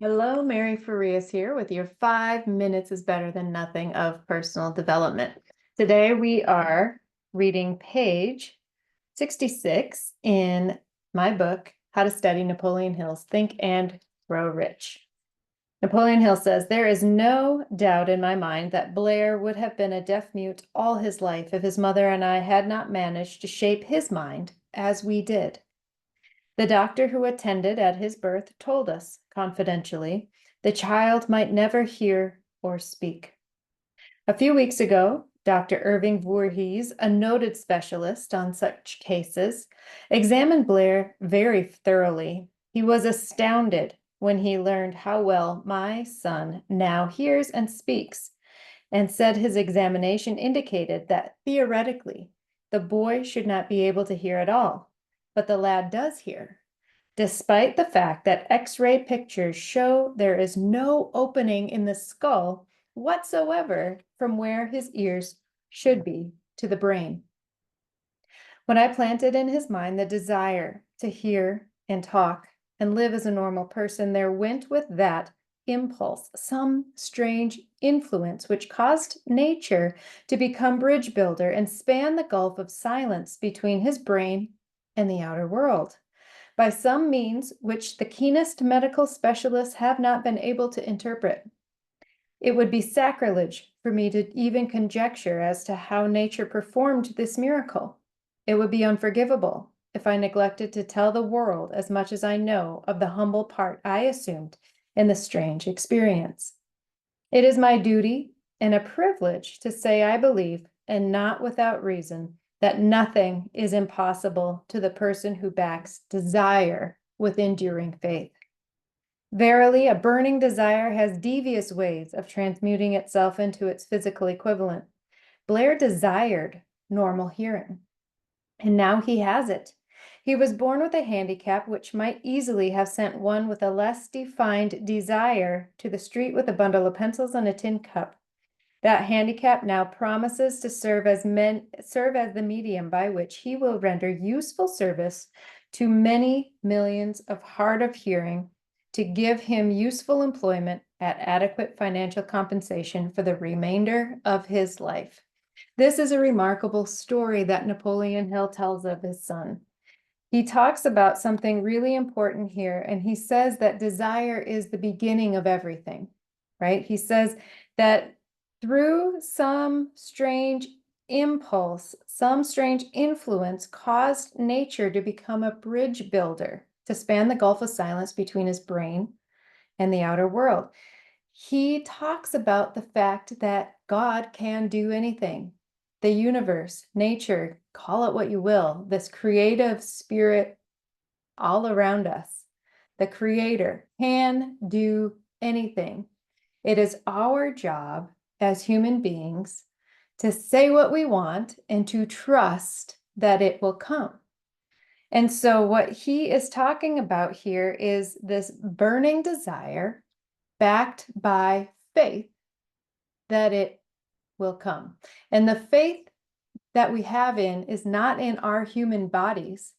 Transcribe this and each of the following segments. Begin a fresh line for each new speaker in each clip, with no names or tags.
Hello, Mary Farias here with your 5 minutes is better than nothing of personal development. Today we are reading page 66 in my book, How to Study Napoleon Hill's Think and Grow Rich. Napoleon Hill says, there is no doubt in my mind that Blair would have been a deaf mute all his life if his mother and I had not managed to shape his mind as we did. The doctor who attended at his birth told us, confidentially, the child might never hear or speak. A few weeks ago, Dr. Irving Voorhees, a noted specialist on such cases, examined Blair very thoroughly. He was astounded when he learned how well my son now hears and speaks, and said his examination indicated that theoretically the boy should not be able to hear at all, but the lad does hear, despite the fact that X-ray pictures show there is no opening in the skull whatsoever from where his ears should be to the brain. When I planted in his mind the desire to hear and talk and live as a normal person, there went with that impulse some strange influence which caused nature to become bridge builder and span the gulf of silence between his brain and the outer world, by some means which the keenest medical specialists have not been able to interpret. It would be sacrilege for me to even conjecture as to how nature performed this miracle. It would be unforgivable if I neglected to tell the world as much as I know of the humble part I assumed in the strange experience. It is my duty and a privilege to say I believe, and not without reason, that nothing is impossible to the person who backs desire with enduring faith. Verily, a burning desire has devious ways of transmuting itself into its physical equivalent. Blair desired normal hearing, and now he has it. He was born with a handicap which might easily have sent one with a less defined desire to the street with a bundle of pencils and a tin cup. That handicap now promises to serve as the medium by which he will render useful service to many millions of hard of hearing, to give him useful employment at adequate financial compensation for the remainder of his life. This is a remarkable story that Napoleon Hill tells of his son. He talks about something really important here, and he says that desire is the beginning of everything, right? He says that through some strange impulse, some strange influence caused nature to become a bridge builder to span the gulf of silence between his brain and the outer world. He talks about the fact that God can do anything. The universe, nature, call it what you will, this creative spirit all around us, the creator can do anything. It is our job as human beings to say what we want and to trust that it will come. And so what he is talking about here is this burning desire backed by faith that it will come. And the faith that we have in is not in our human bodies.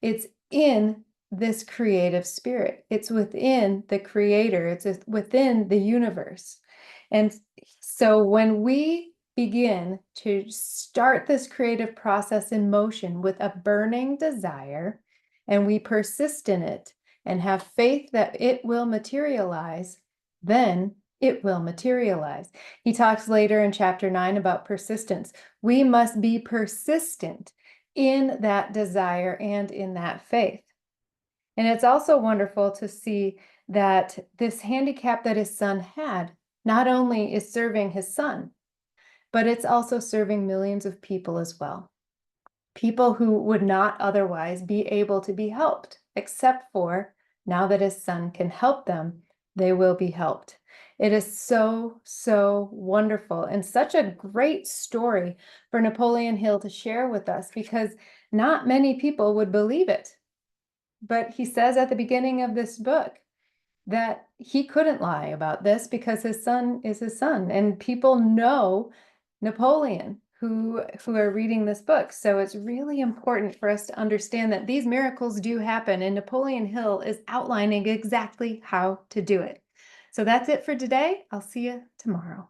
It's in this creative spirit. It's within the creator. It's within the universe. And so when we begin to start this creative process in motion with a burning desire, and we persist in it and have faith that it will materialize, then it will materialize. He talks later in chapter 9 about persistence. We must be persistent in that desire and in that faith. And it's also wonderful to see that this handicap that his son had not only is serving his son, but it's also serving millions of people as well. People who would not otherwise be able to be helped, except for now that his son can help them, they will be helped. It is so, so wonderful and such a great story for Napoleon Hill to share with us, because not many people would believe it. But he says at the beginning of this book that he couldn't lie about this because his son is his son, and people know Napoleon who are reading this book. So it's really important for us to understand that these miracles do happen, and Napoleon Hill is outlining exactly how to do it. So that's it for today. I'll see you tomorrow.